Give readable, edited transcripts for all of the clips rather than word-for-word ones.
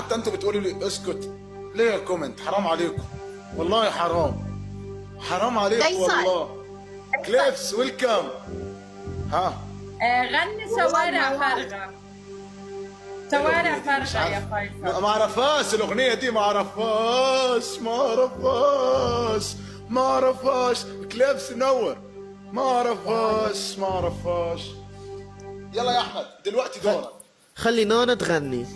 حتى انتوا بتقولوا لي اسكت. ليه كومنت؟ حرام عليكم والله، حرام حرام عليكم والله. كليبس ويلكم. ها غني شوارع فارغة. شوارع فارغة يا فيصل. ما اعرفهاش الاغنيه دي، ما اعرفهاش. كليبس نور. ما اعرفهاش. يلا يا احمد دلوقتي دورك. خلي نانا تغني.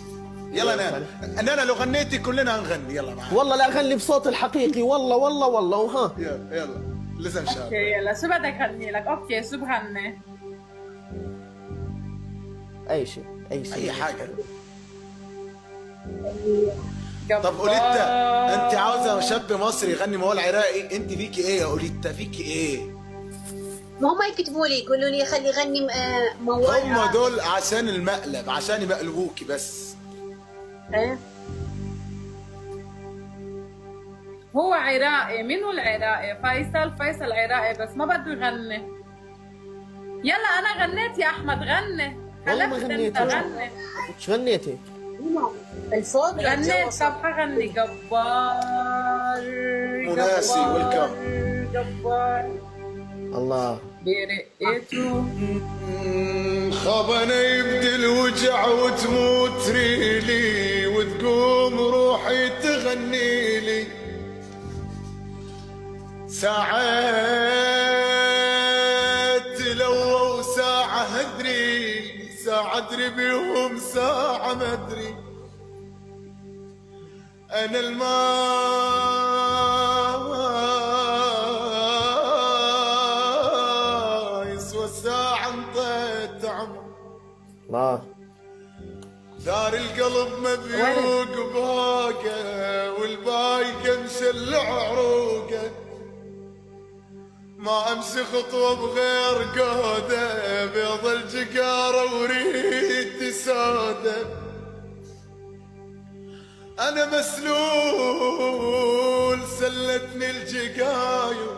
يلا نانا لو غنيتي كلنا هنغني. يلا معاك. والله لا اغني بصوت الحقيقي، والله وها. يلا لازم شاب. اوكي يلا، شو بدك غني لك؟ اوكي شو بغني؟ اي شيء اي حاجه. جبار. طب أوليتا، انت عاوزه شاب مصري يغني موال عراقي؟ انت فيكي ايه يا أوليتا؟ فيكي ايه؟ ما هم يكتبوا لي يقولوا لي خلي غني موال. هم دول عشان المقلب، عشان يمقلبوكي بس. ايه هو عراقي. مين هو العراقي؟ فيصل عراقي بس ما بده يغني. يلا انا غنيت يا احمد، غني. والله ما حلفت غنيت. انت غني. ايش غنيتي؟ الفوق غنيت. طب حغني جبار. مناسي ويلكم. جبار الله برقته. خبنا يبدي الوجع وتموت ريلي، وتقوم روحي تغني لي. ساعات لو ساعة هدري، ساعة ادري بيهم ساعة ما ادري. انا الماء يسوى ساعة انطيت عمر. الله ثار القلب مبيوق باقه، والبايقه مشلع عروقه. ما امشي خطوه بغير قوده، بيض الجقاره وريدي سوده. انا مسلول سلتني الجقايو،